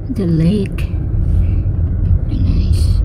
The lake. Very nice.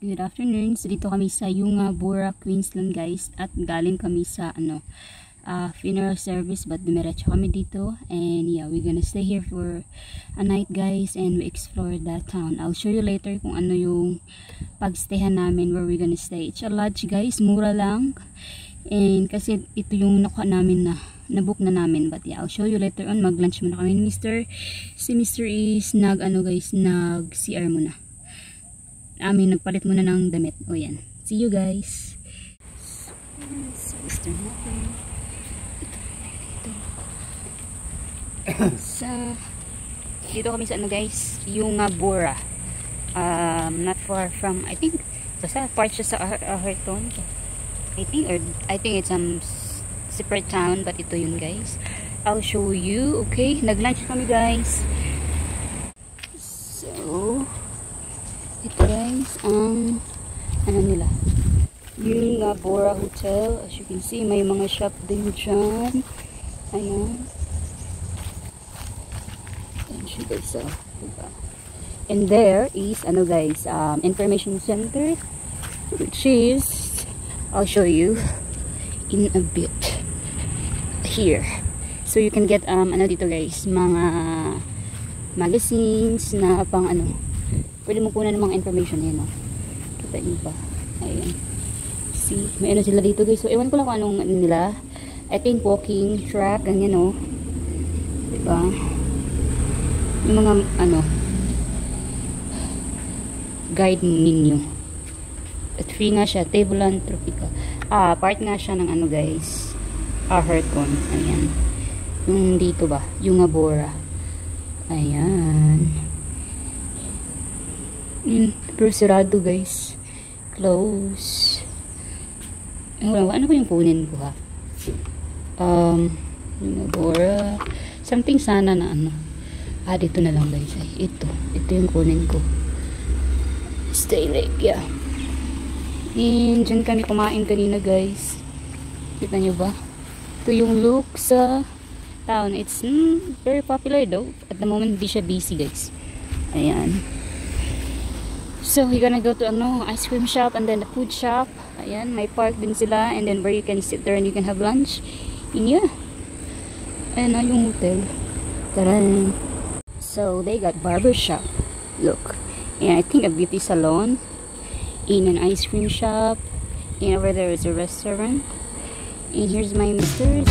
Good afternoon. So dito kami sa YUNGABURRA, Queensland guys, at galing kami sa funeral service, but dumiretso kami dito, and yeah, we're gonna stay here for a night guys, and we explore that town. I'll show you later kung ano yung pagstayhan namin, where we're gonna stay. It's a lodge guys, mura lang, and kasi ito yung nakuha namin na nabook na namin, but yeah, I'll show you later on. Mag lunch muna kami ni Mr. Si Mr. is nag CR muna. Nagpalit muna ng damit. O yan. See you guys. So, Mr. Marjorie. Dito kami sa guys, YUNGABURRA. Not far from, I think, basta part siya sa Harton. I think it's separate town, but ito yun guys. I'll show you. Okay, nag-lunch kami guys. So, ito guys, ano nila, YUNGABURRA Hotel. As you can see, may mga shop din dyan. Ayan. Ayan siya guys. Diba? And there is, guys, information center, which is, I'll show you in a bit. Here. So you can get, dito guys, mga magazines na pang pwede mo kunan ng mga information. Yan, kita nyo ba? Ayan. See, may sila dito guys. So, ewan ko lang kung anong nila. I think walking track, ganyan diba? Yung mga, guide ninyo. At free nga siya. Tableland Tropical. Part nga siya ng guys. Harton. Ayan. Yung dito ba? YUNGABURRA. Ayan. Pero sirado guys, close. Ano ko yung kunin ko ha? YUNGABURRA something sana na dito na lang guys. Ito yung kunin ko. Stay lake, yeah. And dyan kami kumain kanina guys. Kita nyo ba? Ito yung look sa town. It's very popular though. At the moment hindi siya busy guys. Ayan. So, we're gonna go to ice cream shop and then the food shop. Ayan, may park din sila, and then where you can sit there and you can have lunch. And yeah. Ayan na yung hotel. Taran. So, they got barber shop. Look. And I think a beauty salon. In an ice cream shop. And over there is a restaurant. And here's my Mr.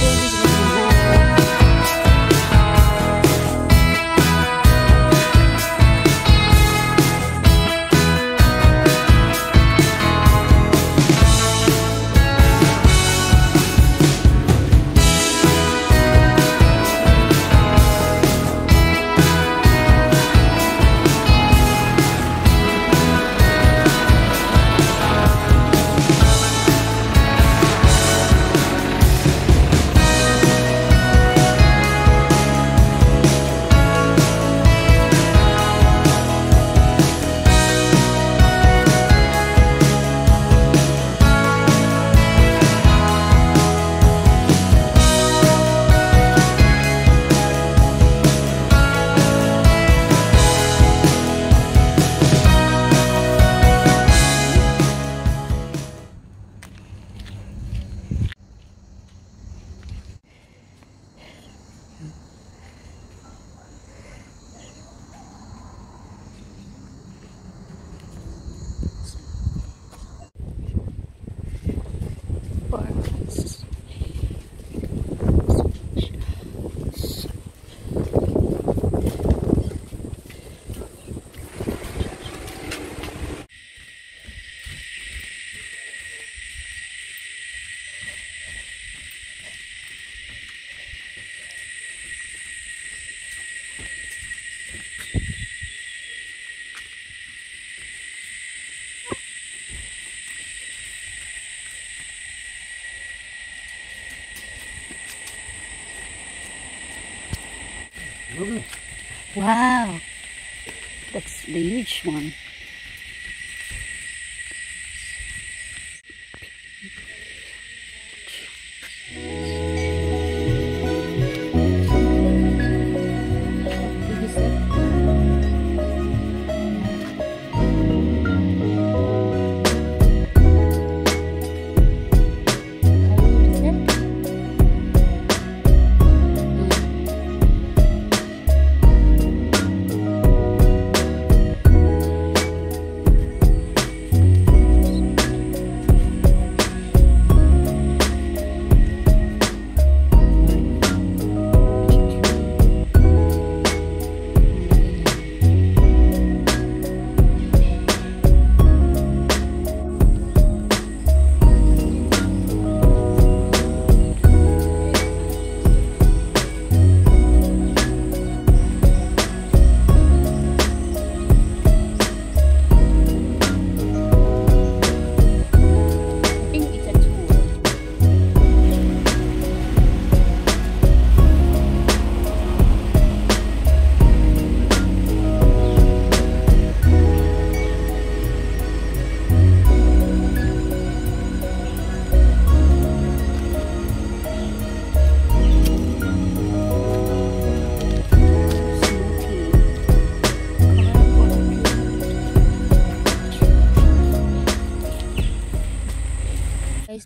Wow, that's the huge one.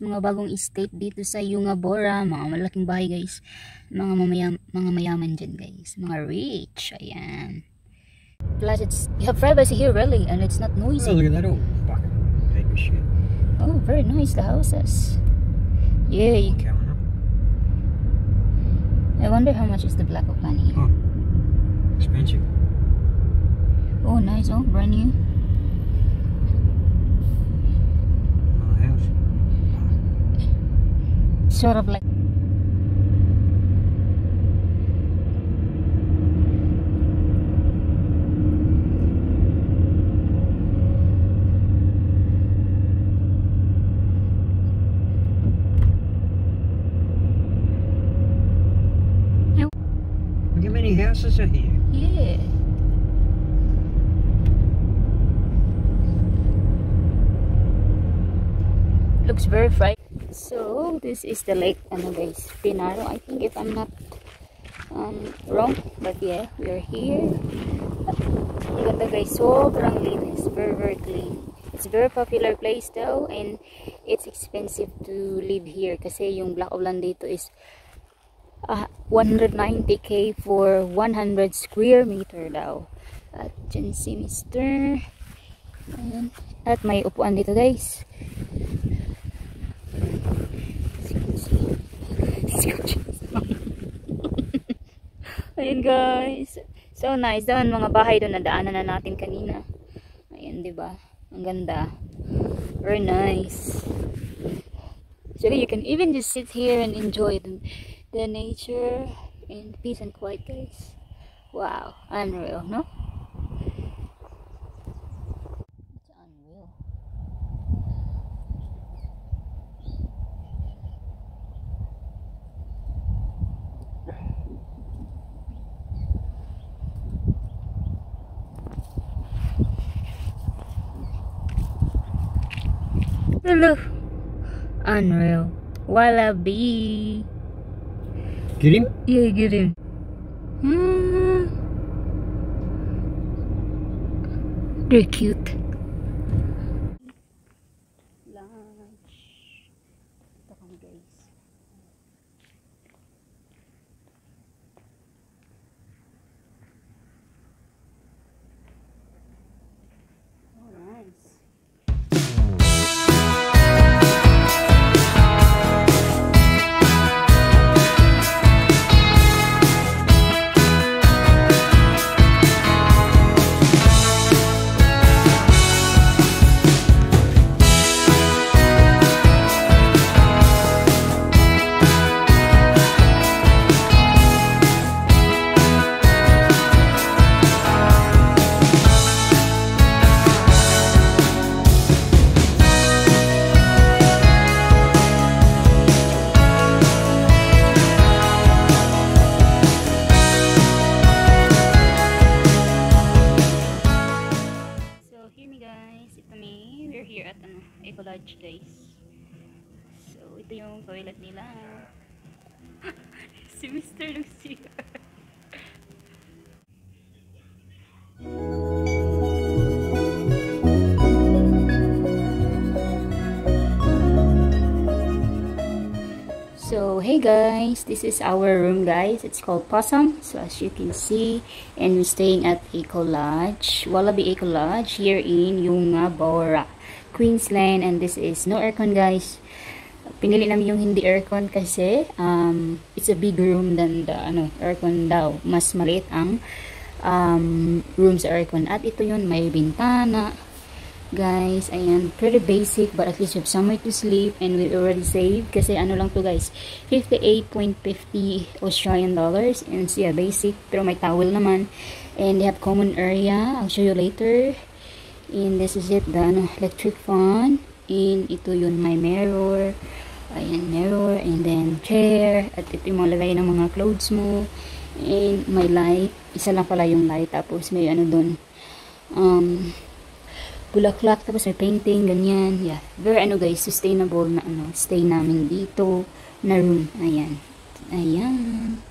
Mga bagong estate dito sa YUNGABURRA, mga malaking bahay guys, mga mayaman dyan guys, mga rich, ayan. Plus you have privacy here really, and it's not noisy. Oh, look at that old fucking paper shit. Oh, very nice, the houses. Yeah, you can. I wonder how much is the block of land here. Oh, expensive. Oh, nice, oh, brand new. Sort of like look how many houses are here. Yeah. Looks very fright. So this is the lake, ano guys, PINAY, I think, if I'm not wrong, but yeah, we are here. Ganda guys, sobrang linis, very clean. It's a very popular place though, and it's expensive to live here kasi yung block of land dito is 190k for 100 square meter daw. At dyan si Mr. At may upuan dito guys. Ayan guys, so nice. Doon mga bahay doon na daanan na natin kanina. Ayan, diba? Ang ganda, very nice. So you can even just sit here and enjoy the nature and peace and quiet guys. Wow, unreal, no? It's unreal. Hello. Unreal. Wallaby. Get him? Yeah, get him. They're cute. Lunch. Ito kami guys. Oh, nice. toilet nila. Si Mr. Lucia. So, hey guys, this is our room guys. It's called Possum. So, as you can see, and we're staying at Eco Lodge, Wallaby Eco Lodge here in Yungaburrra, Queensland. And this is no aircon guys. Pinili namin yung hindi aircon kasi it's a big room than the aircon daw. Mas maliit ang room sa aircon. At ito yun, may bintana. Guys, ayan, pretty basic but at least you have somewhere to sleep and we already saved kasi ano lang to guys, 58.50 Australian dollars and so yeah, basic pero may towel naman and they have common area, I'll show you later. And this is it, the electric fan, and ito yun, may mirror, ayan, mirror, and then chair, at ito yung mga lagay ng mga clothes mo, and may light, isa lang pala yung light, tapos may ano dun, bulaklak, tapos may painting, ganyan. Yeah, very guys, sustainable na stay namin dito na room. Ayan. Ayan.